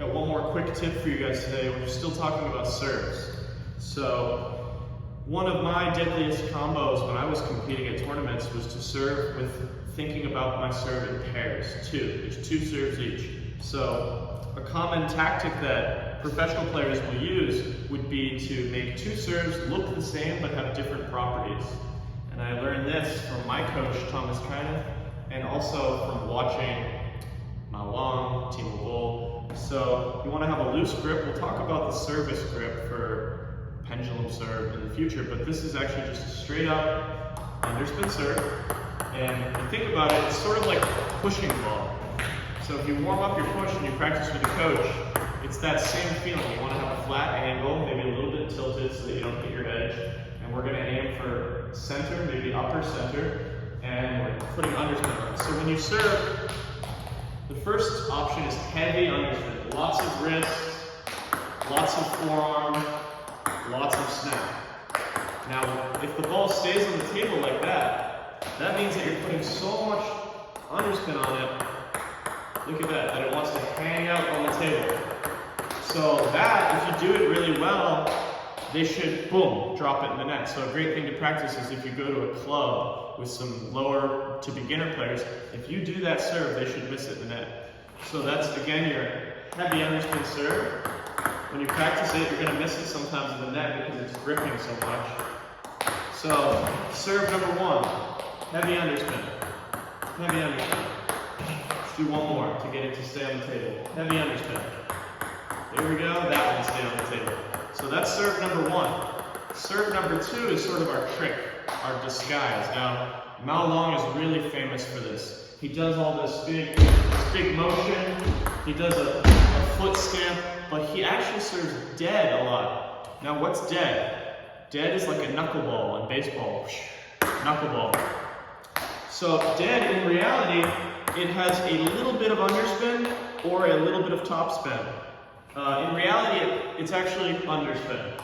Got one more quick tip for you guys today. We're still talking about serves. So one of my deadliest combos when I was competing at tournaments was to serve with thinking about my serve in pairs, There's two serves each. So a common tactic that professional players will use would be to make two serves look the same but have different properties. And I learned this from my coach, Thomas Kyneth, and also from watching Timo Bull. So you want to have a loose grip. We'll talk about the service grip for pendulum serve in the future, but this is actually just a straight up underspin serve. And if you think about it, it's sort of like pushing ball. So if you warm up your push and you practice with the coach, it's that same feeling. You want to have a flat angle, maybe a little bit tilted so that you don't hit your edge. And we're going to aim for center, maybe upper center, and we're putting underspin on. So when you serve, the first option is heavy underspin. Lots of wrist, lots of forearm, lots of snap. Now, if the ball stays on the table like that, that means that you're putting so much underspin on it, look at that it wants to hang out on the table. So that, if you do it really well, they should, boom, drop it in the net. So a great thing to practice is if you go to a club with some lower to beginner players, if you do that serve, they should miss it in the net. So that's, again, your heavy underspin serve. When you practice it, you're going to miss it sometimes in the net because it's gripping so much. So serve number one, heavy underspin. Heavy underspin. Let's do one more to get it to stay on the table. Heavy underspin. There we go, that one stayed on the table. So that's serve number one. Serve number two is sort of our trick, our disguise. Now, Mao Long is really famous for this. He does all this big motion, he does a foot stamp, but he actually serves dead a lot. Now, what's dead? Dead is like a knuckleball in baseball. Knuckleball. So dead, in reality, it has a little bit of underspin or a little bit of topspin. In reality, it's actually underspin.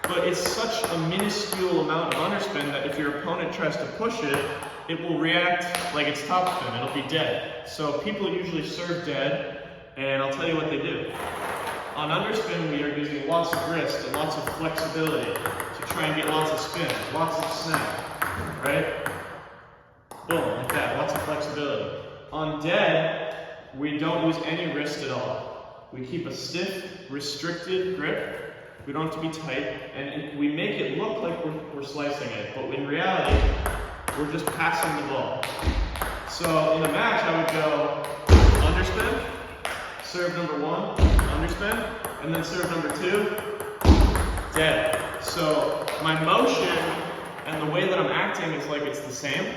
But it's such a minuscule amount of underspin that if your opponent tries to push it, it will react like it's topspin. It'll be dead. So people usually serve dead, and I'll tell you what they do. On underspin, we are using lots of wrist and lots of flexibility to try and get lots of spin, lots of snap, right? Boom, like that, lots of flexibility. On dead, we don't use any wrist at all. We keep a stiff, restricted grip. We don't have to be tight, and we make it look like we're slicing it, but in reality, we're just passing the ball. So in a match, I would go underspin, serve number one, underspin, and then serve number two, dead. So my motion and the way that I'm acting is like it's the same.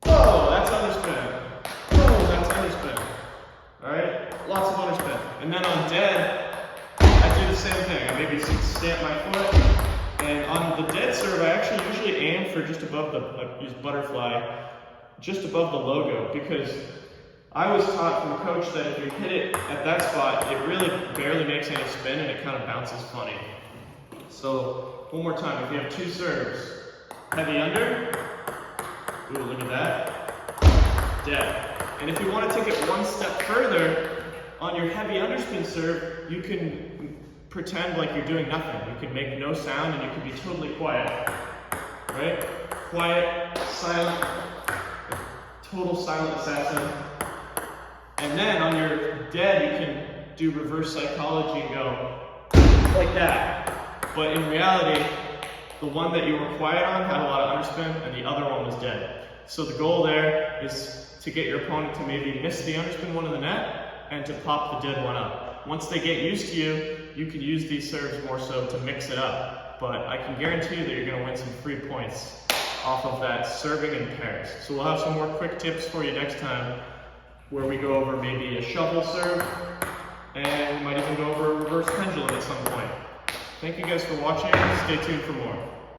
Oh, that's underspin. Oh, that's underspin. All right, lots of underspin. And then on dead, I do the same thing. I maybe stamp my foot. And on the dead serve, I actually usually aim for just above I use butterfly, just above the logo, because I was taught from a coach that if you hit it at that spot, it really barely makes any spin and it kind of bounces funny. So one more time, if you have two serves, heavy under, ooh, look at that, dead. And if you want to take it one step further, on your heavy underspin serve, you can pretend like you're doing nothing. You can make no sound and you can be totally quiet, right? Quiet, silent, total silent assassin. And then on your dead, you can do reverse psychology and go like that. But in reality, the one that you were quiet on had a lot of underspin and the other one was dead. So the goal there is to get your opponent to maybe miss the underspin one in the net and to pop the dead one up. Once they get used to you, you can use these serves more so to mix it up. But I can guarantee you that you're going to win some free points off of that serving in pairs. So we'll have some more quick tips for you next time where we go over maybe a shovel serve and we might even go over a reverse pendulum at some point. Thank you guys for watching. Stay tuned for more.